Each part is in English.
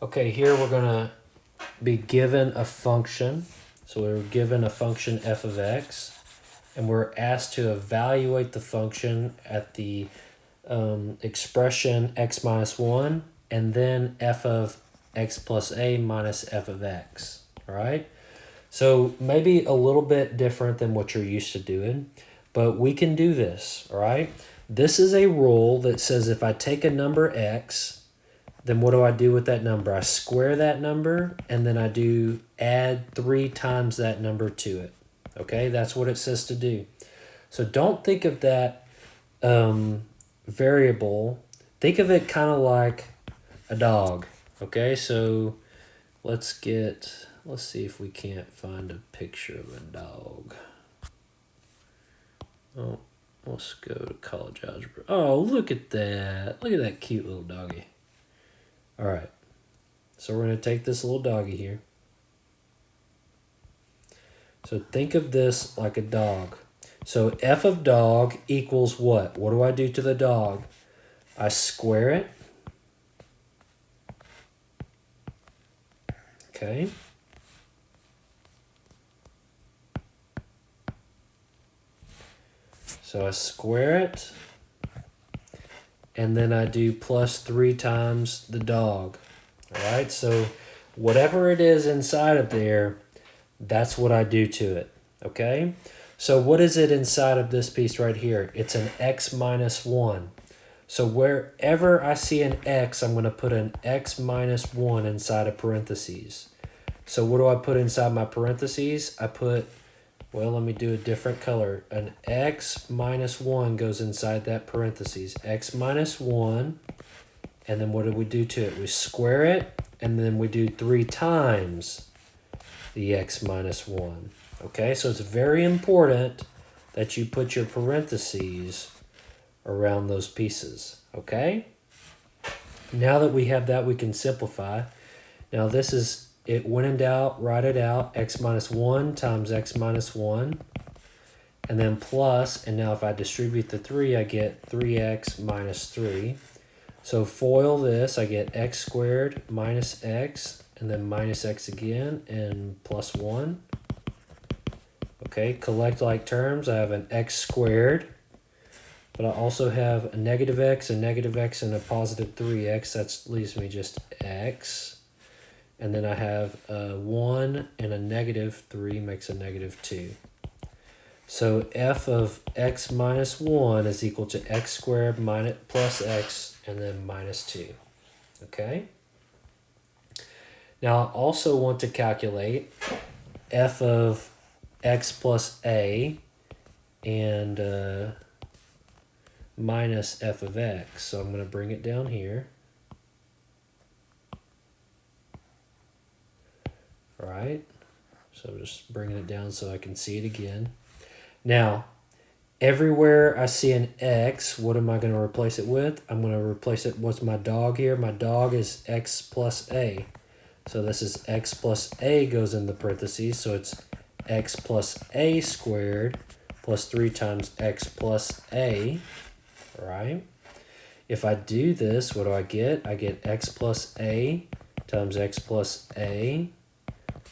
Okay, here we're going to be given a function. So we're given a function f of x, and we're asked to evaluate the function at the expression x minus 1, and then f of x plus a minus f of x, all right? So maybe a little bit different than what you're used to doing, but we can do this, all right? This is a rule that says if I take a number x, then what do I do with that number? I square that number, and then I do add 3 times that number to it. Okay, that's what it says to do. So don't think of that variable. Think of it kind of like a dog. Okay, so let's see if we can't find a picture of a dog. Oh, let's go to college algebra. Oh, look at that. Look at that cute little doggy. All right, so we're going to take this little doggy here. So think of this like a dog. So f of dog equals what? What do I do to the dog? I square it. Okay. So I square it, and then I do plus 3 times the dog. All right, so whatever it is inside of there, that's what I do to it. Okay, so what is it inside of this piece right here? It's an x minus 1. So wherever I see an x, I'm going to put an x minus 1 inside of parentheses. So what do I put inside my parentheses? I put, well, let me do a different color. An x minus 1 goes inside that parentheses. X minus 1, and then what do we do to it? We square it, and then we do 3 times the x minus 1. Okay, so it's very important that you put your parentheses around those pieces. Okay? Now that we have that, we can simplify. Now this is it. When in doubt, write it out. X minus 1 times x minus 1. And then plus, and now if I distribute the 3, I get 3x minus 3. So FOIL this, I get x squared minus x, and then minus x again, and plus 1. Okay, collect like terms. I have an x squared, but I also have a negative x, and a positive 3x. That leaves me just x. And then I have a 1 and a negative 3 makes a negative 2. So f of x minus 1 is equal to x squared minus plus x, and then minus 2. Okay? Now I also want to calculate f of x plus a and minus f of x. So I'm going to bring it down here. All right, so just bringing it down so I can see it again. Now, everywhere I see an x, what am I going to replace it with? I'm going to replace it, what's my dog here? My dog is x plus a. So this is x plus a goes in the parentheses, so it's x plus a squared plus 3 times x plus a, all right? If I do this, what do I get? I get x plus a times x plus a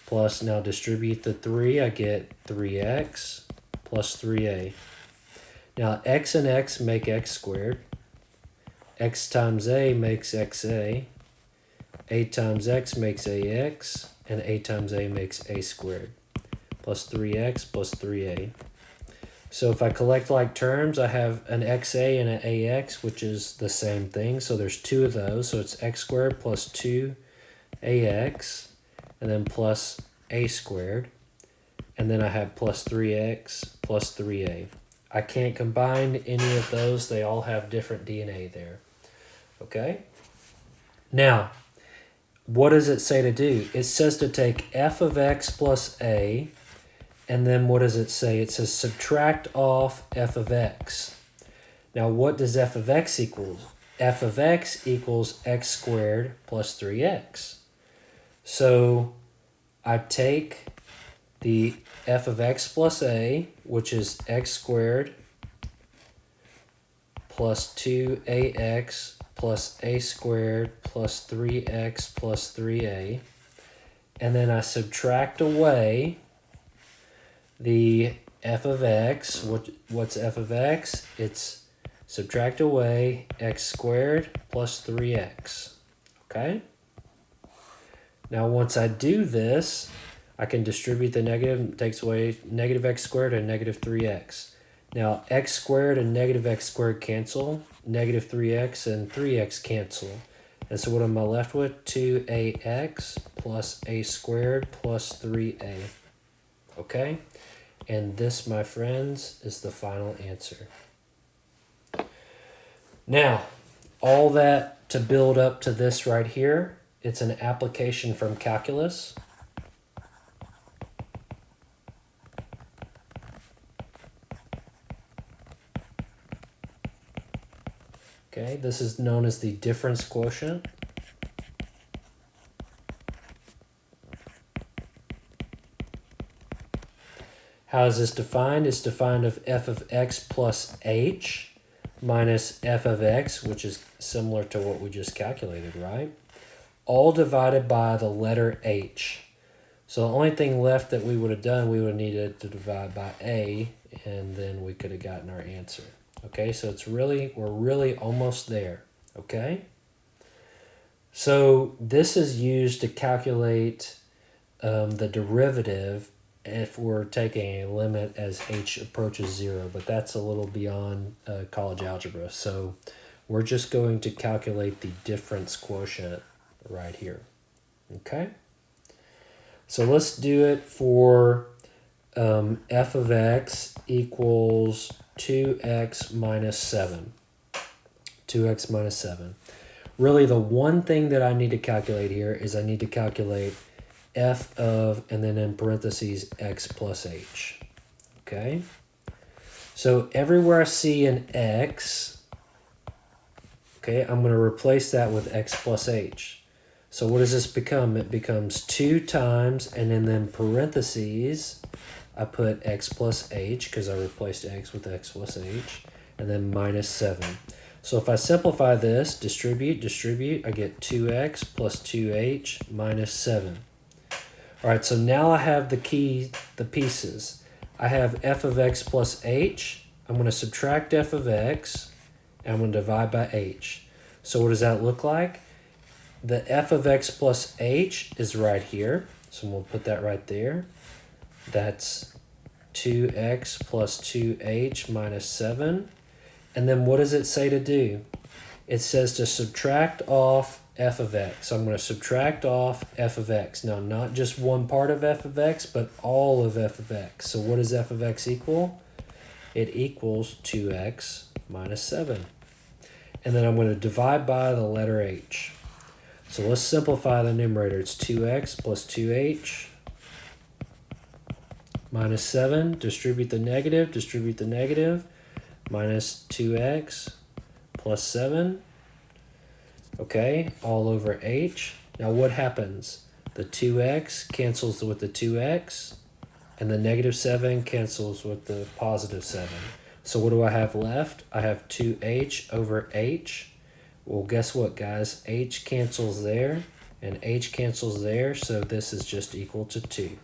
plus, now distribute the 3, I get 3x plus 3a. Now x and x make x squared. X times a makes xa. A times x makes ax, and a times a makes a squared. Plus 3x plus 3a. So if I collect like terms, I have an xa and an ax, which is the same thing. So there's 2 of those. So it's x squared plus 2ax, and then plus a squared. And then I have plus 3x plus 3a. I can't combine any of those. They all have different DNA there. Okay? Now, what does it say to do? It says to take f of x plus a, and then what does it say? It says subtract off f of x. Now, what does f of x equal? F of x equals x squared plus 3x. So I take the f of x plus a, which is x squared plus 2ax plus a squared plus 3x plus 3a. And then I subtract away the f of x. What's f of x? It's subtract away x squared plus 3x. Okay? Now once I do this, I can distribute the negative. It takes away negative x squared and negative 3x. Now x squared and negative x squared cancel. Negative 3x and 3x cancel. And so what am I left with? 2ax plus a squared plus 3a. Okay? And this, my friends, is the final answer. Now, all that to build up to this right here, it's an application from calculus. Okay, this is known as the difference quotient. How is this defined? It's defined of f of x plus h minus f of x, which is similar to what we just calculated, right? All divided by the letter h. So the only thing left that we would have done, we would have needed to divide by a, and then we could have gotten our answer. Okay, so we're really almost there. Okay? So this is used to calculate the derivative if we're taking a limit as h approaches 0, but that's a little beyond college algebra. So we're just going to calculate the difference quotient right here. Okay? So let's do it for f of x equals 2x minus 7. 2x minus 7. Really, the one thing that I need to calculate here is I need to calculate f of, and then in parentheses, x plus h. Okay? So everywhere I see an x, okay, I'm going to replace that with x plus h. So what does this become? It becomes 2 times, and then parentheses, I put x plus h because I replaced x with x plus h, and then minus 7. So if I simplify this, distribute, I get 2x plus 2h minus 7. All right, so now I have the pieces. I have f of x plus h. I'm going to subtract f of x, and I'm going to divide by h. So what does that look like? The f of x plus h is right here, so we'll put that right there. That's 2x plus 2h minus 7. And then what does it say to do? It says to subtract off f of x. So I'm going to subtract off f of x. Now, not just one part of f of x, but all of f of x. So what does f of x equal? It equals 2x minus 7. And then I'm going to divide by the letter h. So let's simplify the numerator. It's 2x plus 2h minus 7. Distribute the negative, minus 2x plus 7. Okay, all over h. Now what happens? The 2x cancels with the 2x, and the negative 7 cancels with the positive 7. So what do I have left? I have 2h over h. Well, guess what, guys? H cancels there, and h cancels there, so this is just equal to 2.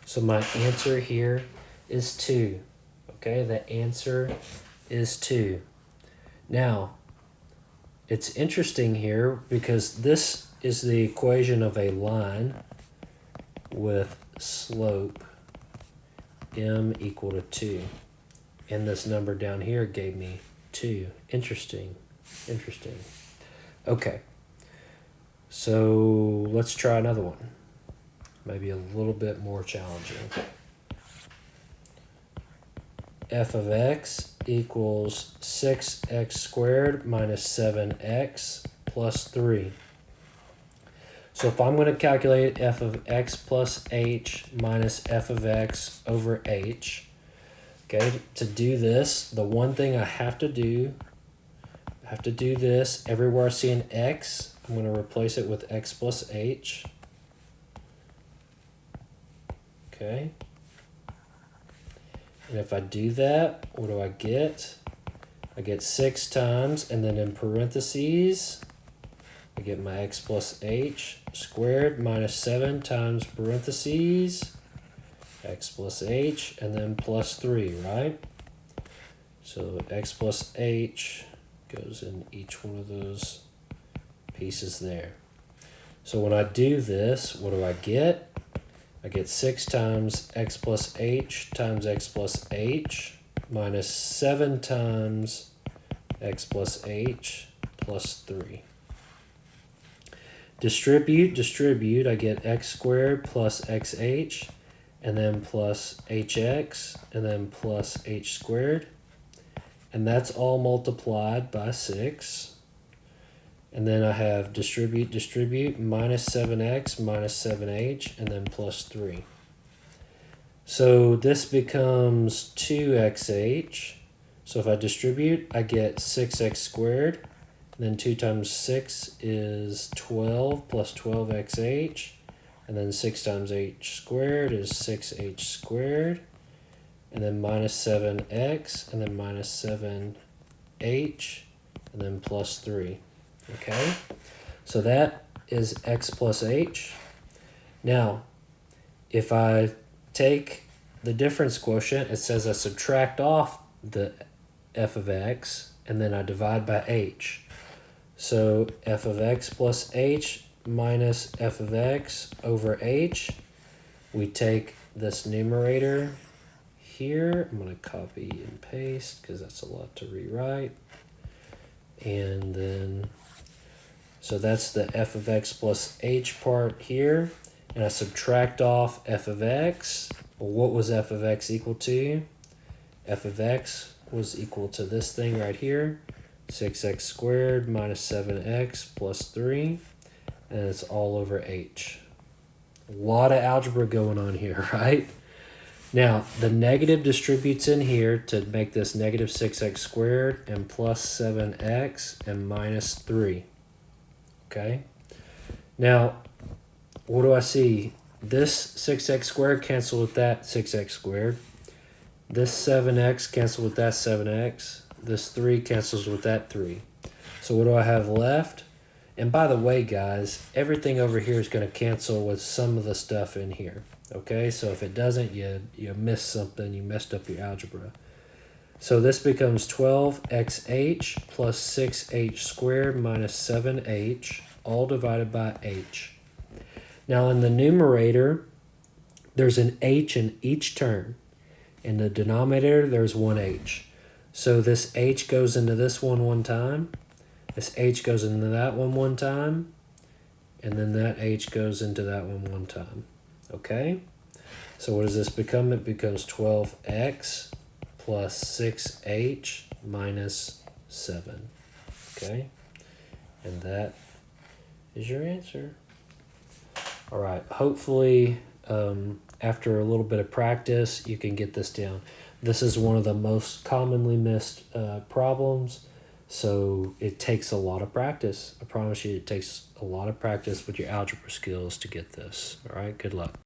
So my answer here is 2. Okay, the answer is 2. Now, it's interesting here because this is the equation of a line with slope m equal to 2. And this number down here gave me 2. Interesting. Okay, so let's try another one. Maybe a little bit more challenging. F of x equals 6x squared minus 7x plus 3. So if I'm going to calculate f of x plus h minus f of x over h, okay, to do this, the one thing I have to do this. Everywhere I see an x, I'm going to replace it with x plus h. Okay. And if I do that, what do I get? I get 6 times, and then in parentheses, I get my x plus h squared minus 7 times parentheses, x plus h, and then plus 3, right? So x plus h goes in each one of those pieces there. So when I do this, what do I get? I get 6 times x plus h times x plus h minus 7 times x plus h plus 3. Distribute, I get x squared plus xh, and then plus hx, and then plus h squared. And that's all multiplied by 6. And then I have distribute, minus 7x minus 7h, and then plus 3. So this becomes 2xh. So if I distribute, I get 6x squared. And then 2 times 6 is 12 plus 12xh. And then 6 times h squared is 6h squared. And then minus 7x, and then minus 7h, and then plus 3. Okay? So that is x plus h. Now, if I take the difference quotient, it says I subtract off the f of x, and then I divide by h. So f of x plus h minus f of x over h. We take this numerator here. I'm going to copy and paste because that's a lot to rewrite. And then, so that's the f of x plus h part here. And I subtract off f of x. Well, what was f of x equal to? F of x was equal to this thing right here. 6x squared minus 7x plus 3. And it's all over h. A lot of algebra going on here, right? Now, the negative distributes in here to make this negative 6x squared and plus 7x and minus 3. Okay? Now, what do I see? This 6x squared cancel with that 6x squared. This 7x cancel with that 7x. This 3 cancels with that 3. So what do I have left? And by the way, guys, everything over here is going to cancel with some of the stuff in here. Okay, so if it doesn't, you missed something, you messed up your algebra. So this becomes 12xh plus 6h squared minus 7h, all divided by h. Now in the numerator, there's an h in each term. In the denominator, there's one h. So this h goes into this one time. This h goes into that one time. And then that h goes into that one time. Okay? So what does this become? It becomes 12x plus 6h minus 7. Okay? And that is your answer. All right. Hopefully, after a little bit of practice, you can get this down. This is one of the most commonly missed problems, so it takes a lot of practice. I promise you it takes a lot of practice with your algebra skills to get this. All right, good luck.